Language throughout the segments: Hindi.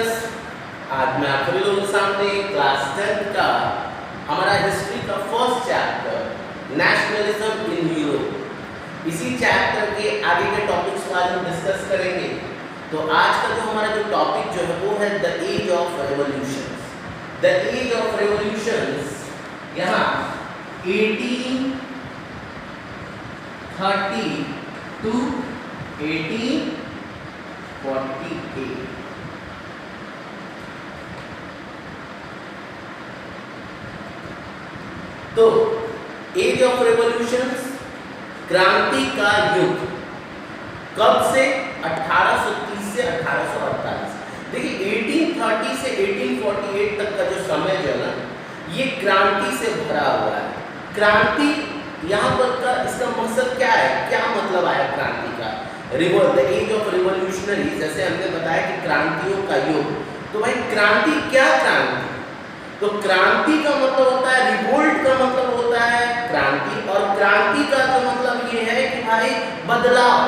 स्टूडेंट्स, आज मैं आप सभी लोगों के सामने क्लास 10 का हमारा हिस्ट्री का first chapter nationalism in Europe, इसी चैप्टर के आगे के टॉपिक्स को आज हम डिस्कस करेंगे। तो आज का जो हमारा जो टॉपिक जो है वो है the age of revolutions. The age of revolutions यहाँ 1830 to 1848। तो एज ऑफ रेवोल्यूशंस, क्रांति का युग, कब से 1830 से 1848। देखिए 1830 से 1848 तक का जो समय जो है ना, ये क्रांति से भरा हुआ है। क्रांति यहाँ पर का इसका मकसद क्या है, क्या मतलब आया क्रांति का? द एज ऑफ रिवोल्यूशनरी, जैसे हमने बताया कि क्रांतियों का युग। तो भाई क्रांति क्या क्रांति? तो क्रांति का मतलब होता है, रिवोल्ट का मतलब होता है क्रांति, और क्रांति का जो मतलब ये है कि भाई बदलाव।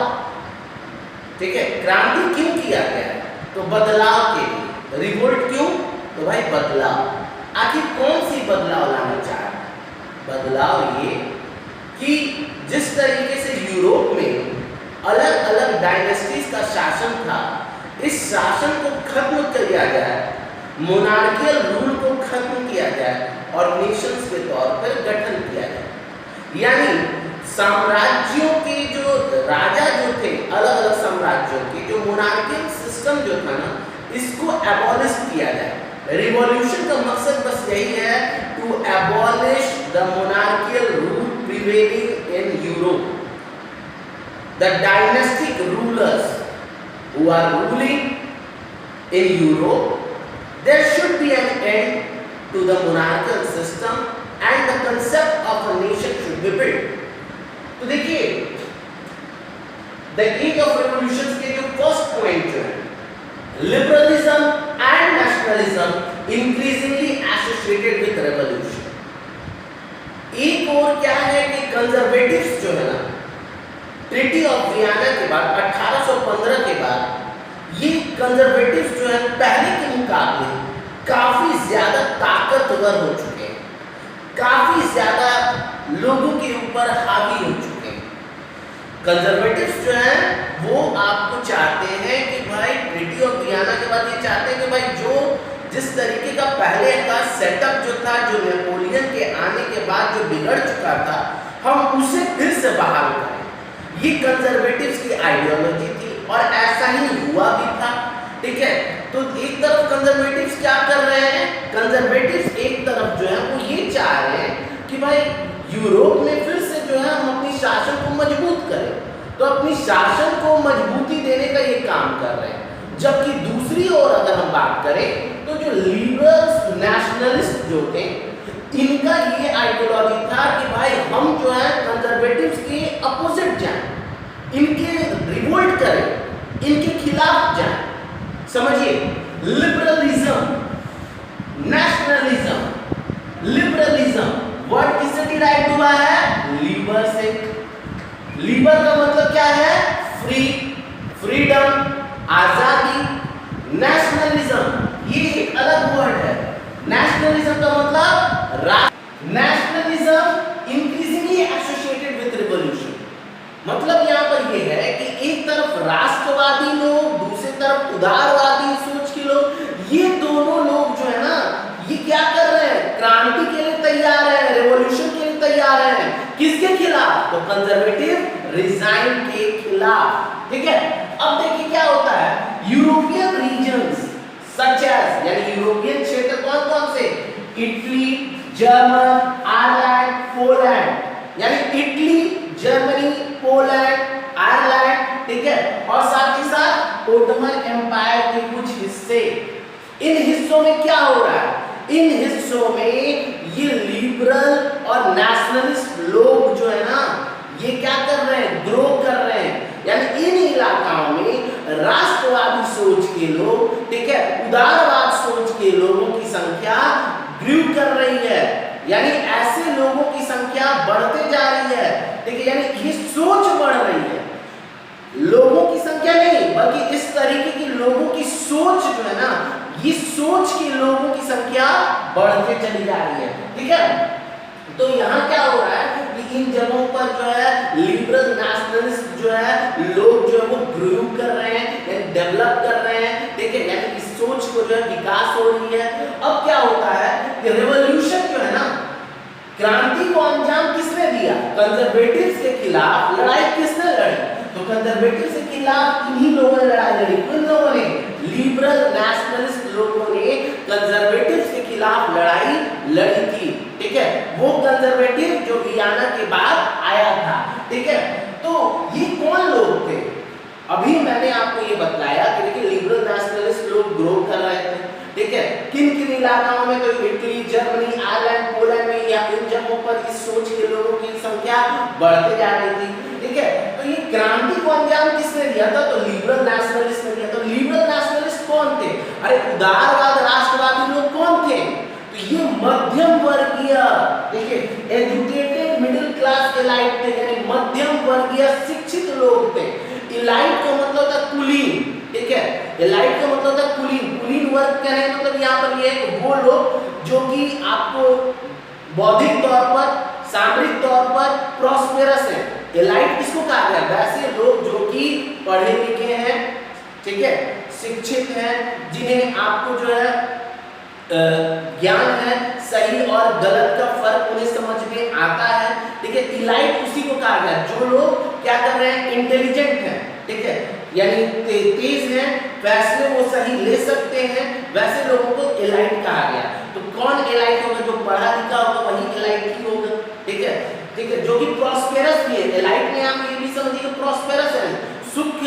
ठीक है, क्रांति क्यों किया गया है? तो बदलाव के लिए। रिवोल्ट क्यों? तो भाई बदलाव। आखिर कौन सी बदलाव लाना चाह रहा है? बदलाव ये कि जिस तरीके से यूरोप में अलग अलग डायनेस्टीज का शासन था, इस शासन को खत्म किया जाए, मोनार्कियल रूल को खत्म किया जाए और नेशंस के तौर पर गठन किया जाए। यानी साम्राज्यों के जो राजा जो थे, अलग अलग साम्राज्यों के जो मोनार्कियल सिस्टम जो था ना, इसको एबॉलिश किया जाए। रिवॉल्यूशन का मकसद बस यही है, to abolish the monarchial rule prevailing in Europe. The dynastic rulers who are ruling in Europe, there should be an end to the monarchical system and the concept of a nation should be built. तो देखिए the age of revolutions के जो first point जो है, liberalism and nationalism increasingly associated with revolution। एक और क्या है कि कंजर्वेटिव्स जो है ना, ट्रीटी ऑफ वियना के बाद 1815 के बाद ये कंजर्वेटिव्स जो है पहले के मुकाबले काफी ज्यादा ताकतवर हो चुके हैं, काफी ज्यादा लोगों के ऊपर हावी हो चुके हैं। कंजर्वेटिव्स जो है वो आपको चाहते हैं कि भाई ट्रीटी ऑफ वियना के बाद ये चाहते हैं कि भाई जो जिस तरीके का पहले का सेटअप जो था, जो नेपोलियन के आने के बाद जो बिगड़ चुका था, हम उसे फिर से बहाल करें। ये कंजर्वेटिव्स की आइडियोलॉजी थी और ऐसा ही हुआ भी था। ठीक है, तो एक तरफ कंजर्वेटिव्स क्या कर रहे हैं? कंजर्वेटिव्स एक तरफ जो है वो ये चाह रहे हैं कि भाई यूरोप में फिर से जो है हम अपनी शासन को मजबूत करें, तो अपनी शासन को मजबूती देने का ये काम कर रहे हैं। जबकि दूसरी ओर अगर हम बात करें तो जो लिबरल्स नेशनलिस्ट जो थे, इनका ये आइडियोलॉजी था कि भाई हम जो है कंजर्वेटिव्स के अपोजिट जाएं, इनके रिवोल्ट करें, इनके खिलाफ जाएं। समझिए, लिबरलिज्म, नेशनलिज्म, लिबरलिज्म वर्ड किससे डिराइव हुआ है? लीबर से। लीबर का मतलब क्या है? फ्री, फ्रीडम, आजादी। नेशनलिज्म ये एक अलग वर्ड है। नेशनलिज्म का मतलब nationalism increasingly associated with revolution. मतलब यहाँ पर ये है कि एक तरफ राष्ट्रवादी लोग, दूसरी तरफ उदारवादी सोच के लोग, ये दोनों लोग जो है ना, ये क्या कर रहे हैं? क्रांति के लिए तैयार है, रिवॉल्यूशन के लिए तैयार है। किसके खिलाफ? तो कंजर्वेटिव रिजाइन के खिलाफ। ठीक है, अब देखिए क्या होता है, यूरोपियन रीजन्स सच एज, यानी यूरोपियन क्षेत्र कौन कौन से? Italy, German, Ireland, Poland. यानी इटली, जर्मनी, पोलैंड, आयरलैंड, ठीक है, और साथ ही साथ ओटोमन एम्पायर के कुछ हिस्से। इन हिस्सों में क्या हो रहा है? इन हिस्सों में ये लिबरल और नेशनलिस्ट लोग जो है ना, ये क्या कर रहे हैं? ग्रो कर रहे हैं। यानी इन इलाकाओं में राष्ट्रवादी सोच के लोग, ठीक है, उदारवाद सोच के लोगों की संख्या ग्रू कर रही है। यानी ऐसे लोगों की संख्या बढ़ते जा रही है। ठीक है, यानी ये सोच बढ़ रही है, लोगों की संख्या नहीं, बल्कि इस तरीके की लोगों की सोच जो है ना, बढ़ते चली जा रही है, ठीक है। तो यहाँ क्या हो रहा है कि इन जगहों पर जो है लिबरल नेशनलिस्ट जो है लोग जो है वो ग्रो कर रहे हैं, यानी डेवलप कर रहे हैं, ठीक है, यानी इस सोच को जो है विकास हो रही है। अब क्या होता है कि रेवोल्यूशन जो है ना, क्रांति को अंजाम किसने दिया? कंजर्वेटिव्स के खिलाफ लड़ाई किसने लड़ी? तो कंजर्वेटिव्स के खिलाफ इन्हीं लोगों ने लड़ाई लड़ी। किन लोगों ने? लिबरल नेशनलिस्ट लोगों ने कंजर्वेटिव्स के खिलाफ लड़ाई लड़ी थी, ठीक है। वो कंजर्वेटिव जो वियना के बाद आया था, ठीक है। तो ये कौन लोग थे? अभी मैंने आपको ये बताया कि देखिए लिबरल नेशनलिस्ट लोग ग्रो कर रहे थे, ठीक है। किन किन इलाकाओं में? तो इटली, जर्मनी, आयरलैंड, पोलैंड में या इन जगहों पर इस सोच के लोगों की संख्या बढ़ते जा रही थी, ठीक है। तो ये क्रांति को अंजाम किसने दिया था? तो लिबरल नेशनलिस्ट ने दिया। तो लिबरल नेशनलिस्ट कौन थे? अरे उदारवाद राष्ट्रवादी लोग कौन थे? तो ये मध्यम वर्गीय, देखिए एजुकेटेड मिडिल क्लास एलाइट थे, यानी मध्यम वर्गीय शिक्षित लोग थे। एलाइट का मतलब था कुलीन, ठीक है। एलाइट का मतलब था कुलीन। कुलीन वर्ग क्या है? मतलब यहाँ पर ये है वो लोग जो कि आपको बौद्धिक तौर पर, सामरिक तौर पर प्रॉस्पेरस है। एलाइट किसको कहा गया? वैसे लोग जो कि पढ़े लिखे हैं, ठीक है, शिक्षित हैं, जिन्हें आपको जो है ज्ञान है, सही और गलत का फर्क उन्हें समझ में आता है, ठीक है। इलाइट उसी को कहा गया जो लोग क्या कर रहे हैं? इंटेलिजेंट हैं, ठीक है, यानी तेज हैं, फैसले वो सही ले सकते हैं, वैसे लोगों को एलाइट कहा गया। तो कौन एलाइट होगा? जो पढ़ा लिखा होगा वही एलाइट ही होगा, ठीक है, ठीक है। जो कि प्रॉस्पेरस भी है। एलाइट में आप ये भी समझिए प्रॉस्पेरस है, सुख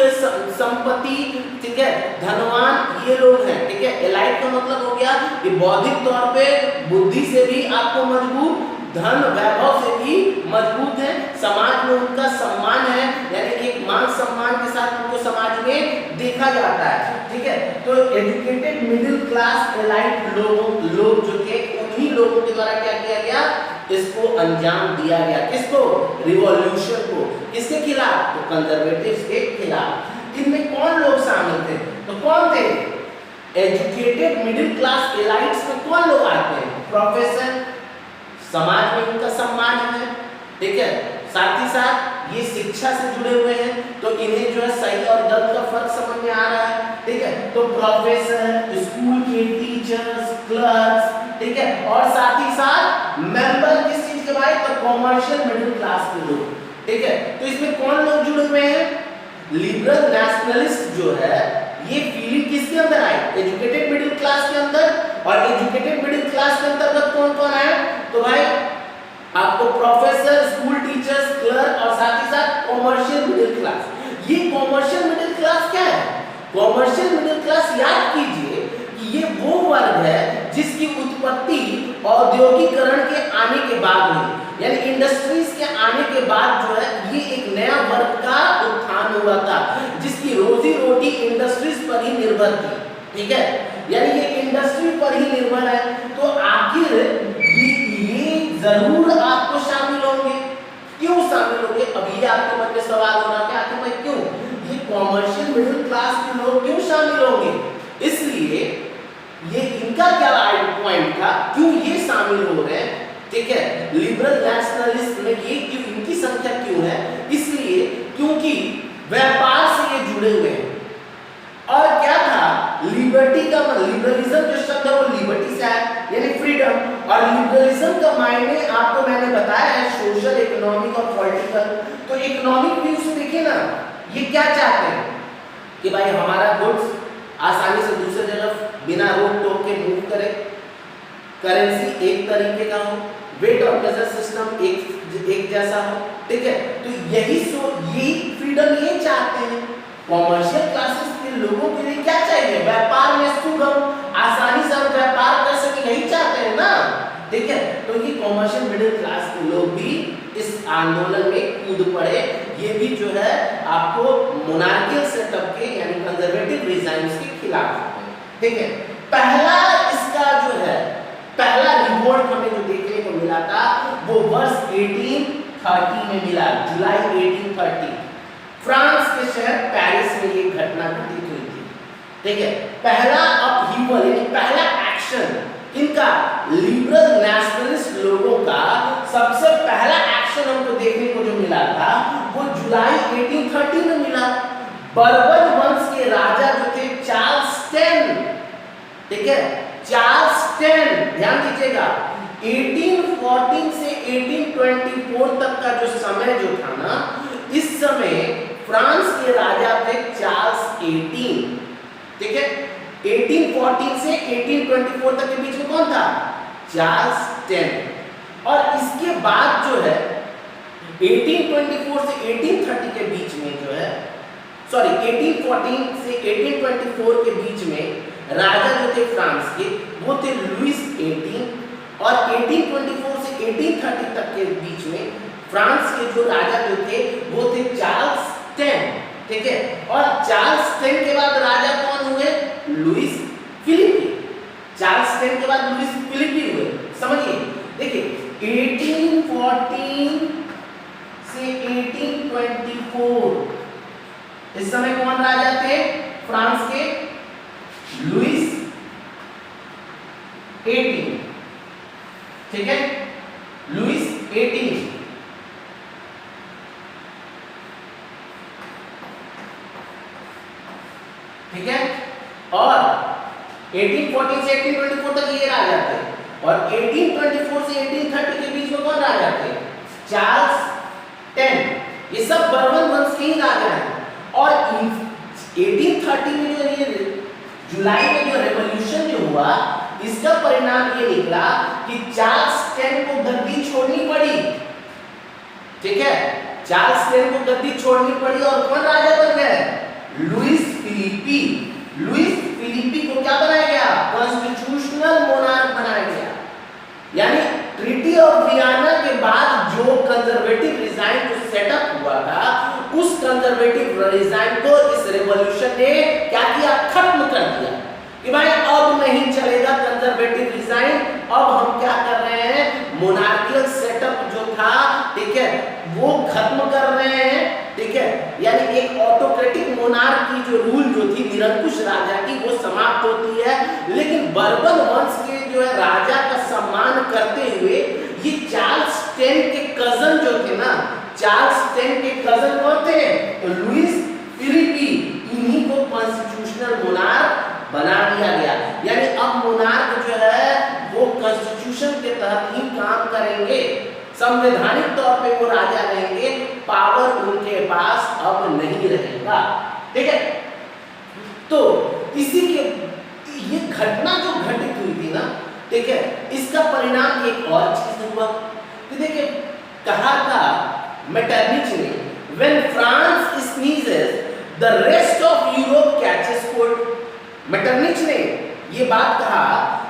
संपत्ति, ठीक है, धनवान, ये लोग हैं, ठीक है। एलाइट का मतलब हो गया कि बौद्धिक तौर पे, बुद्धि से भी आपको मजबूत, धन वैभव से भी मजबूत है, समाज में उनका सम्मान है, यानी एक मान सम्मान के साथ उनको समाज में देखा जाता है, ठीक है। तो एजुकेटेड मिडिल क्लास एलाइट लोग जो थे उन्हीं लोगों के द्वारा क्या किया गया? इसको अंजाम दिया गया। किसको? रिवॉल्यूशन को। किसके खिलाफ? तो कंजर्वेटिव्स के खिलाफ। इनमें कौन लोग शामिल थे? तो कौन थे? एजुकेटेड मिडिल क्लास एलाइट्स में कौन लोग आते हैं? प्रोफेसर, समाज में उनका सम्मान है, ठीक है, साथ ही साथ ये शिक्षा से जुड़े हुए हैं, तो इन्हें जो है सही और गलत का फर्क समझ में आ रहा है, ठीक है। तो प्रोफेसर, स्कूल के टीचर्स, क्लर्क्स, ठीक है, और साथ ही साथ मेंबर किस चीज के भाई? तो कॉमर्शियल मिडिल क्लास के लोग, ठीक है। तो इसमें कौन लोग जुड़े हुए हैं? लिबरल नेशनलिस्ट जो है ये फीलिंग किसके अंदर आई? एजुकेटेड मिडिल क्लास के अंदर। और एजुकेटेड मिडिल क्लास के अंतर्गत कौन कौन आया? तो भाई आपको प्रोफेसर, स्कूल टीचर्स, क्लर्क और साथ ही साथ कॉमर्शियल मिडिल क्लास। ये कॉमर्शियल मिडिल क्लास क्या है? कॉमर्शियल मिडिल क्लास याद कीजिए कि ये वो वर्ग है जिसकी उत्पत्ति औद्योगिकरण के आने के बाद हुई, यानी इंडस्ट्रीज के आने के बाद जो है ये एक नया वर्ग का उत्थान हुआ था, जिसकी रोजी रोटी इंडस्ट्रीज पर ही निर्भर थी, ठीक है, यानी ये इंडस्ट्री पर ही निर्भर है। तो आखिर ये जरूर आपको शामिल होंगे। क्यों शामिल होंगे? अब ये आपके मन में सवाल हो रहा है आखिर भाई क्यों ये कॉमर्शियल मिडिल क्लास के लोग क्यों शामिल होंगे? इसलिए ये इनका क्या पॉइंट था, क्यों ये शामिल हो रहे हैं, ठीक है। लिबरल नेशनलिस्ट में ये क्यों, इनकी संख्या क्यों है? इसलिए क्योंकि व्यापार से ये जुड़े हुए हैं। और क्या था? लिबर्टी का, लिबरलिज्म जो शब्द है वो लिबर्टी से आया, यानी फ्रीडम। और लिबरलिज्म का मायने आपको मैंने बताया है सोशल, इकोनॉमिक और पॉलिटिकल। तो इकोनॉमिक व्यू से देखिए ना, ये क्या चाहते हैं कि भाई हमारा गुड्स आसानी से दूसरे जगह बिना रोक टोक के मूव करे, करेंसी एक तरीके का हो, वेट और मेजर सिस्टम एक जैसा हो, ठीक है। तो यही फ्रीडम ये चाहते हैं। कॉमर्शियल क्लासेस के लोगों के लिए क्या चाहिए? व्यापार में सुगम, आसानी से हम व्यापार कर सके, यही चाहते हैं ना, ठीक है। तो ये कॉमर्शियल मिडिल क्लास के लोग भी इस आंदोलन में कूद पड़े। ये भी जो है आपको मोनार्कियल सेटअप के यानी कंजर्वेटिव रिजाइम्स के खिलाफ है, ठीक है। पहला इसका जो है पहला रिवोल्ट हमें जो देखने को मिला था वो वर्ष 1830 में मिला, जुलाई 1830 फ्रांस के शहर पेरिस में ये घटना घटित हुई थी, ठीक है। पहला अपहीवल यानी पहला एक्शन इनका लिबरल नेशनलिस्ट लोगों का सबसे पहला एक्शन हमको देखने को जो मिला था वो जुलाई 1830 में मिला। बर्बन वंश के राजा जो थे चार्ल्स 10, ठीक है, चार्ल्स 10, ध्यान दीजिएगा 1814 से 1824 तक का जो समय जो था ना, इस समय फ्रांस के राजा थे चार्ल्स 18, ठीक है। 1814 से 1824 तक के बीच में कौन था? चार्ल्स 10। और इसके बाद जो है 1824 से 1830 के बीच में जो है, सॉरी 1814 से 1824 के बीच में राजा जो थे फ्रांस के वो थे लुइस 18, और 1824 से 1830 तक के बीच में फ्रांस के जो राजा जो थे वो थे चार्ल्स 10, ठीक है। और चार्ल्स 10 के बाद राजा कौन हुए? लुइस फिलिपी। चार्ल्स 10 के बाद लुइस फिलिपी हुए। समझिए, देखिए 1814 से 1824 इस समय कौन राजा थे फ्रांस के? लुइस 18, ठीक है, लुइस 18। ठीक है, और 1814 से 1824 तक ये राजा थे, और 1824 से 1830 के बीच में कौन राजा थे? चार्ल्स 10। ये सब बर्बन वंश के ही राजा हैं। और 1830 में जो ये जुलाई में जो रेवोल्यूशन जो हुआ, इसका परिणाम ये निकला कि चार्ल्स 10 को गद्दी छोड़नी पड़ी, ठीक है, चार्ल्स 10 को गद्दी छोड़नी पड़ी और कौन राजा बन गए? लुइस फिलिपी। लुइस फिलिपी को क्या बनाया गया? कॉन्स्टिट्यूशनल मोनार्क बनाया गया। यानी ट्रीटी ऑफ वियना के बाद जो कंजर्वेटिव डिजाइन जो सेटअप हुआ था, उस कंजर्वेटिव डिजाइन को इस रेवोल्यूशन ने क्या किया? खत्म कर दिया कि भाई अब नहीं चलेगा कंजर्वेटिव डिजाइन, अब हम क्या कर रहे हैं? मोनार्कियल सेटअप जो था, ठीक है, वो खत्म कर रहे हैं, ठीक है। यानी एक ऑटोक्रेटिक मोनार्क की जो रूल जो थी निरंकुश राजा की, वो समाप्त होती है। लेकिन बर्बन वंश के जो है राजा का सम्मान करते हुए ये चार्ल्स 10 के कजन जो थे ना, चार्ल्स 10 के कजन कौन थे? तो लुइस फिलिपी, इन्हीं को कॉन्स्टिट्यूशनल मोनार्क बना दिया गया। यानी अब मोनार्क जो है वो कॉन्स्टिट्यूशन के तहत ही काम करेंगे, संवैधानिक तौर पे वो राजा रहेंगे, पावर उनके पास अब नहीं रहेगा, ठीक है। तो इसी के ये घटना जो घटित हुई थी ना, ठीक है, इसका परिणाम एक और चीज हुआ कि देखिए कहा था मेटरनिच ने, when France sneezes the rest of Europe catches cold. Metternich ने ये बात कहा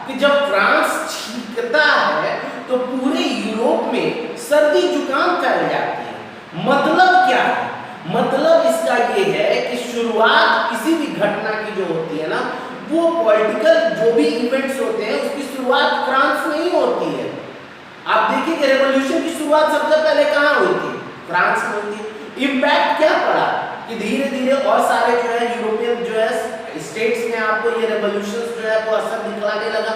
कि जब फ्रांस छींकता है तो पूरे यूरोप में सर्दी जुकाम फैल जाती है। मतलब क्या है? मतलब इसका ये है कि शुरुआत किसी भी घटना की जो होती है ना, वो पॉलिटिकल जो भी इवेंट्स होते हैं उसकी शुरुआत फ्रांस में ही होती है। आप देखिए कि रेवोल्यूशन की शुरुआत सबसे पहले कहाँ हुई थी? फ्रांस में हुई थी। इम्पैक्ट क्या पड़ा कि धीरे धीरे और सारे जो है यूरोपियन जो है स्टेट्स में आपको ये रेवोल्यूशन जो है वो असर दिखलाने लगा।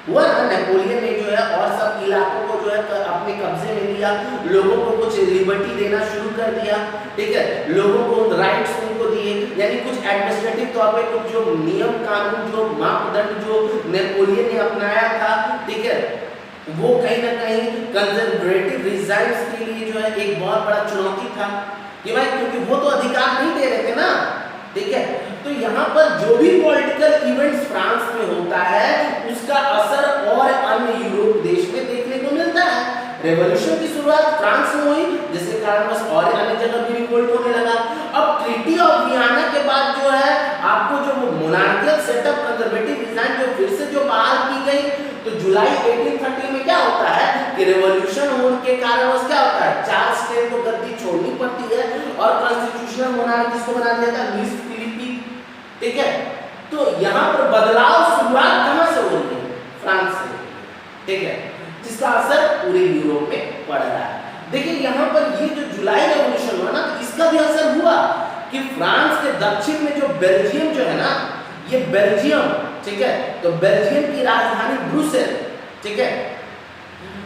हुआ ना, नेपोलियन ने जो है और सब इलाकों को जो है अपने कब्जे में लिया, लोगों को कुछ लिबर्टी देना शुरू कर दिया, ठीक है, लोगों को राइट्स उनको दिए। यानी कुछ एडमिनिस्ट्रेटिव तौर पे कुछ जो नियम कानून जो मापदंड जो नेपोलियन ने अपनाया था, ठीक है, वो कहीं ना कहीं कंजर्वेटिव डिजाइन्स के लिए जो है एक बहुत बड़ा चुनौती था कि भाई, क्योंकि वो तो अधिकार नहीं दे रहे थे ना, ठीक है। तो यहाँ पर जो भी पॉलिटिकल इवेंट्स फ्रांस में होता है उसका असर और अन्य यूरोप देश में देखने को मिलता है। रेवोल्यूशन की शुरुआत फ्रांस में हुई, जिसके कारण बस और अन्य जगह भी रिवोल्ट होने लगा। अब ट्रीटी ऑफ वियना के बाद जो है आपको जो मोनार्कियल सेटअप कंजर्वेटिव डिजाइन जो फिर से जो बहाल की गई, तो जुलाई 1830 में क्या होता है कि रेवोल्यूशन होने के कारण क्या होता है? चार्ल्स 10 को गद्दी छोड़नी पड़ती है और कॉन्स्टिट्यूशनल मोनार्क इसको बना दिया था लुइस फिलिपी, ठीक है। तो यहाँ पर बदलाव शुरुआत कहाँ से हो रही है? फ्रांस से, ठीक है, जिसका असर पूरे यूरोप में पड़ रहा है। देखिए यहाँ पर ये जो जुलाई रेवोल्यूशन हुआ ना, तो इसका भी असर हुआ कि फ्रांस के दक्षिण में जो बेल्जियम जो है ना, ये बेल्जियम ठीक है, तो बेल्जियम की राजधानी ब्रुसेल, ठीक है।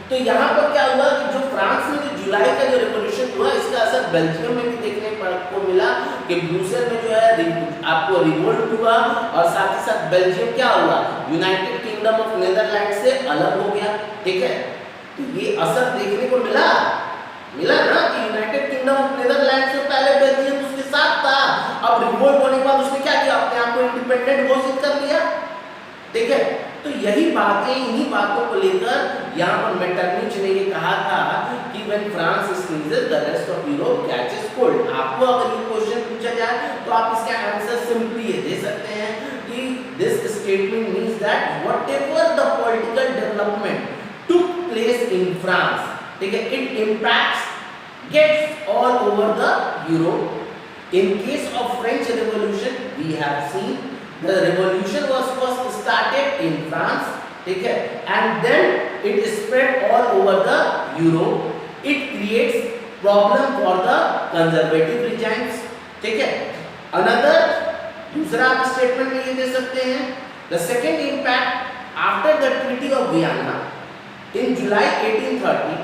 तो यहाँ पर क्या हुआ कि जो फ्रांस में जो जुलाई का जो रेवोल्यूशन हुआ, इसका असर बेल्जियम में भी देखने को मिला कि ब्रुसेल में जो है आपको रिवोल्ट हुआ और साथ ही साथ बेल्जियम क्या हुआ, यूनाइटेड किंगडम ऑफ नीदरलैंड से अलग हो गया, ठीक है। तो ये असर देखने को मिला ना कि यूनाइटेड किंगडम ऑफ नीदरलैंड से पहले बेल्जियम उसके साथ था, अब रिवोल्ट होने के बाद उसने क्या किया, अपने आप को इंडिपेंडेंट घोषित कर लिया, ठीक है। तो यही बातें, इन्हीं बातों को लेकर यहाँ पर मेटरनिच ने ये कहा था कि when France sneezes the rest of Europe catches cold. आपको अगर ये क्वेश्चन पूछा जाए तो आप इसका आंसर सिंपली ये दे सकते हैं कि this statement means that whatever the political development took place in France, ठीक है, it impacts gets all over the Europe. In case of French revolution we have seen the revolution was first started in France, ठीक है, and then it spread all over the Europe. It creates problem for the conservative regimes, ठीक है। Another दूसरा आप स्टेटमेंट में ये दे सकते हैं, the second impact after the Treaty of Vienna in July 1830,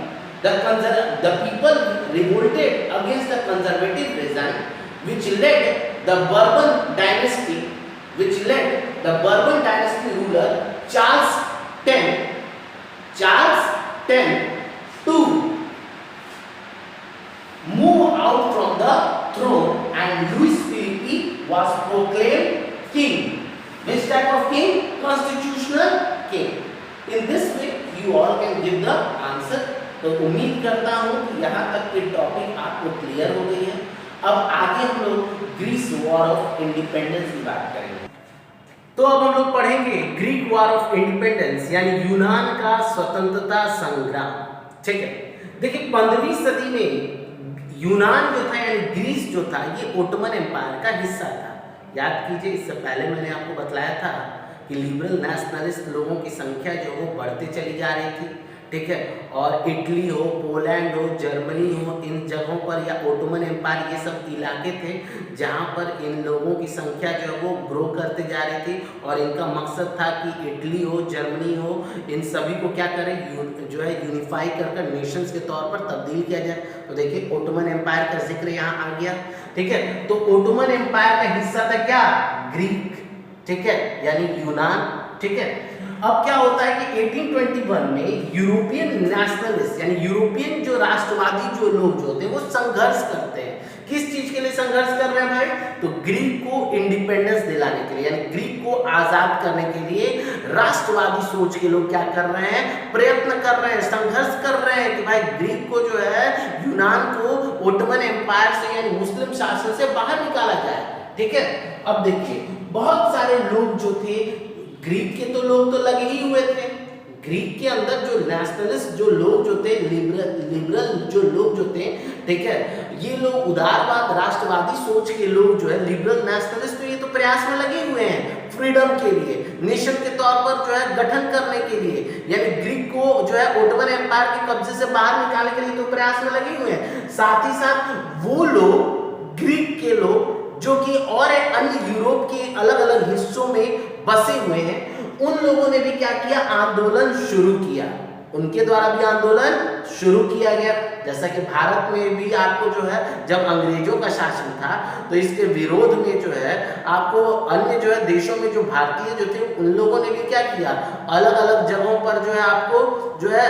the people revolted against the conservative regime, which led the Bourbon dynasty ruler Charles X to move out from the throne, and Louis Philippe was proclaimed king. Which type of king? Constitutional king. In this way you all can give the answer. तो उम्मीद करता हूँ कि यहाँ तक के टॉपिक आपको क्लियर हो गई है। अब आगे हम लोग ग्रीस वॉर ऑफ इंडिपेंडेंस की बात करेंगे। तो अब हम लोग पढ़ेंगे ग्रीक वॉर ऑफ इंडिपेंडेंस, यानी यूनान का स्वतंत्रता संग्राम, ठीक है। देखिए 15वीं सदी में यूनान जो था, यानी ग्रीस जो था, ये ओटोमन एम्पायर का हिस्सा था। याद कीजिए, इससे पहले मैंने आपको बतलाया था कि लिबरल नेशनलिस्ट लोगों की संख्या जो वो बढ़ते चली जा रही थी, ठीक है। और इटली हो, पोलैंड हो, जर्मनी हो, इन जगहों पर, या ओटोमन एम्पायर, ये सब इलाके थे जहाँ पर इन लोगों की संख्या जो है वो ग्रो करते जा रही थी, और इनका मकसद था कि इटली हो, जर्मनी हो, इन सभी को क्या करें, जो है यूनिफाई कर नेशंस के तौर पर तब्दील किया जाए। तो देखिए ओटोमन एम्पायर का जिक्र यहाँ आ गया, ठीक है। तो ओटोमन एम्पायर का हिस्सा था क्या, ग्रीक, ठीक है, यानी यूनान, ठीक है। अब क्या होता है कि 1821 में यूरोपियन नेशनलिस्ट, यानी यूरोपियन जो राष्ट्रवादी जो लोग जो होते हैं वो संघर्ष करते हैं। किस चीज के लिए संघर्ष कर रहे हैं भाई, तो ग्रीक को इंडिपेंडेंस दिलाने के लिए, यानी ग्रीक को आजाद करने के लिए राष्ट्रवादी सोच के लोग क्या कर रहे हैं, प्रयत्न कर रहे हैं, संघर्ष कर रहे हैं कि भाई ग्रीक को जो है, यूनान को ओटोमन एम्पायर से, यानी मुस्लिम शासन से बाहर निकाला जाए, ठीक है। अब देखिए बहुत सारे लोग जो थे, ग्रीक के तो लोग तो लगे ही हुए थे, ग्रीक के अंदर जो नेशनलिस्ट जो लोग जो थे, लिबरल जो लोग जो थे, ठीक है, ये लोग उदारवाद राष्ट्रवादी सोच के लोग जो है, लिबरल नेशनलिस्ट, तो ये तो प्रयास में लगे हुए हैं फ्रीडम के लिए, नेशन के तौर पर जो है गठन करने के लिए, यानी ग्रीक को जो है ओटोमन एम्पायर के कब्जे से बाहर निकालने के लिए तो प्रयास में लगे हुए हैं। साथ ही साथ वो लोग, ग्रीक के लोग जो कि और अन्य यूरोप के अलग अलग हिस्सों में बसे हुए हैं, उन लोगों ने भी क्या किया, आंदोलन शुरू किया, उनके द्वारा भी आंदोलन शुरू किया गया। जैसा कि भारत में भी आपको जो है, जब अंग्रेजों का शासन था तो इसके विरोध में जो है आपको अन्य जो है देशों में जो भारतीय जो थे, उन लोगों ने भी क्या किया, अलग अलग जगहों पर जो है आपको जो है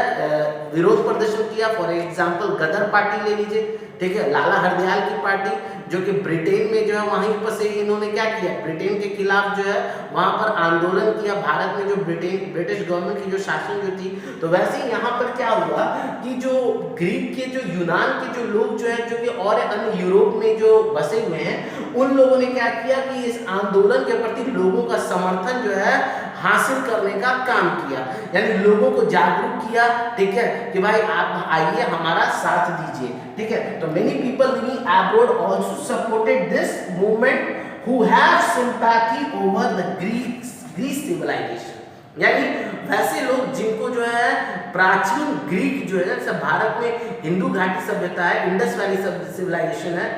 विरोध प्रदर्शन किया। फॉर एग्जाम्पल गदर पार्टी ले लीजिए, ठीक है, लाला हरदयाल की पार्टी जो कि ब्रिटेन में जो है वहीं पर से इन्होंने क्या किया, ब्रिटेन के खिलाफ जो है वहां पर आंदोलन किया। भारत में जो ब्रिटिश गवर्नमेंट की जो शासन जो थी, तो वैसे ही यहाँ पर क्या हुआ कि जो ग्रीक के, जो यूनान के जो लोग जो है, जो कि और अन्य यूरोप में जो बसे हुए हैं, उन लोगों ने क्या किया कि इस आंदोलन के प्रति लोगों का समर्थन जो है हासिल करने का काम किया, यानी लोगों को जागरूक किया, ठीक है, कि भाई आप आइए हमारा साथ दीजिए, ठीक है। तो many people living abroad also supported this movement who have sympathy over the Greece civilisation, यानी वैसे लोग जिनको जो है प्राचीन ग्रीक जो है, जैसे भारत में हिंदू घाटी सभ्यता है, इंडस वैली सिविलाइजेशन है,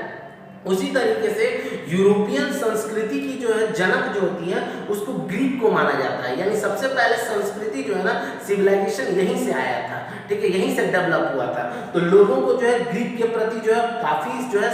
उसी तरीके से यूरोपियन संस्कृति की जो है जनक जो होती है उसको ग्रीक को माना जाता है, यानी सबसे पहले संस्कृति जो है ना, सिविलाइजेशन यहीं से आया था, ठीक है, यहीं से डेवलप हुआ था। तो लोगों को जो है ग्रीक के प्रति जो है काफी जो है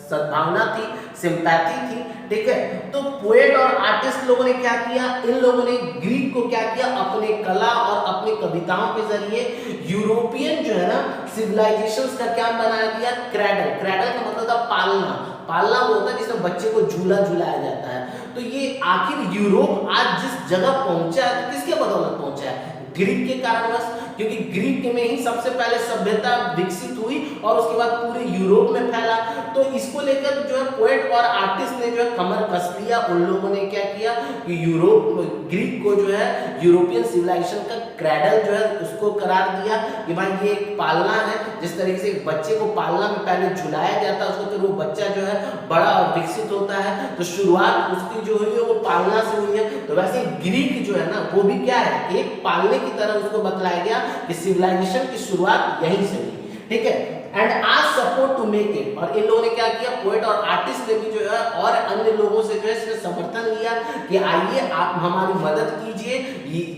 सद्भावना थी, सिंपैथी थी, ठीक है। तो पोएट और आर्टिस्ट लोगों ने क्या किया, इन लोगों ने ग्रीक को क्या किया, अपने कला और अपने कविताओं के जरिए यूरोपियन जो है ना सिविलाइजेशंस का क्या बना दिया, क्रैडल। क्रैडल का मतलब था पालना। पालना वो होता है जिसमें बच्चे को झूला झुलाया जाता है। तो ये आखिर यूरोप आज जिस जगह पहुंचा है, तो किसके बदौलत पहुंचा है, ग्रीक के कारणवश, क्योंकि ग्रीक में ही सबसे पहले सभ्यता विकसित हुई और उसके बाद पूरे यूरोप में फैला। तो इसको लेकर जो है पोएट और आर्टिस्ट ने जो है कमर कस लिया। उन लोगों ने क्या किया कि ग्रीक को जो है यूरोपियन सिविलाइजेशन का क्रैडल जो है उसको करार दिया कि भाई ये एक पालना है। जिस तरीके से एक बच्चे को पालना में पहले झुलाया जाता है उसको, फिर वो बच्चा जो है बड़ा और विकसित होता है, तो शुरुआत उसकी जो हुई है वो पालना से हुई है। तो वैसे ग्रीक जो है ना वो भी क्या है, एक पालने की तरह उसको बतलाया गया कि सिविलाइजेशन की शुरुआत यहीं से हुई, ठीक है। एंड आज सपोर्ट टू मेक इट, और इन लोगों ने क्या किया, पोएट और आर्टिस्ट ने भी जो है और अन्य लोगों से जो है इसमें समर्थन लिया कि आइए आप हमारी मदद कीजिए,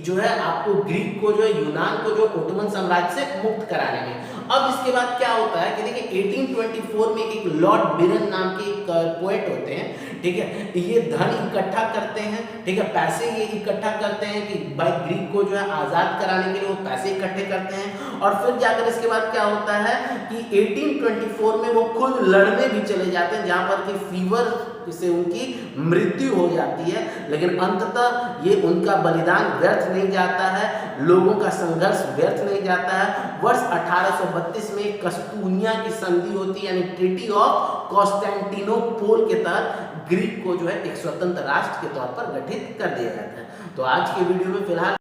जो है आपको ग्रीक को जो है यूनान को जो ओटोमन साम्राज्य से मुक्त कराने में। अब इसके बाद क्या होता है कि देखिए 1824 में एक लॉर्ड बिरन नाम के एक पोएट होते हैं, ठीक है। ये धन इकट्ठा करते हैं, ठीक है, पैसे ये इकट्ठा करते हैं कि भाई ग्रीक को जो है आजाद कराने के लिए वो पैसे इकट्ठे करते हैं। और फिर जाकर इसके बाद क्या होता है कि 1824 में वो खुद लड़ने भी चले जाते हैं, जहां पर कि फीवर से उनकी मृत्यु हो जाती है। लेकिन अंततः ये उनका बलिदान व्यर्थ नहीं जाता है, लोगों का संघर्ष व्यर्थ नहीं जाता है। वर्ष 1832 में कस्तूनिया की संधि होती है, यानी ट्रीटी ऑफ कॉन्स्टेंटिनोपल के तहत ग्रीक को जो है एक स्वतंत्र राष्ट्र के तौर पर गठित कर दिया जाता है। तो आज के वीडियो में फिलहाल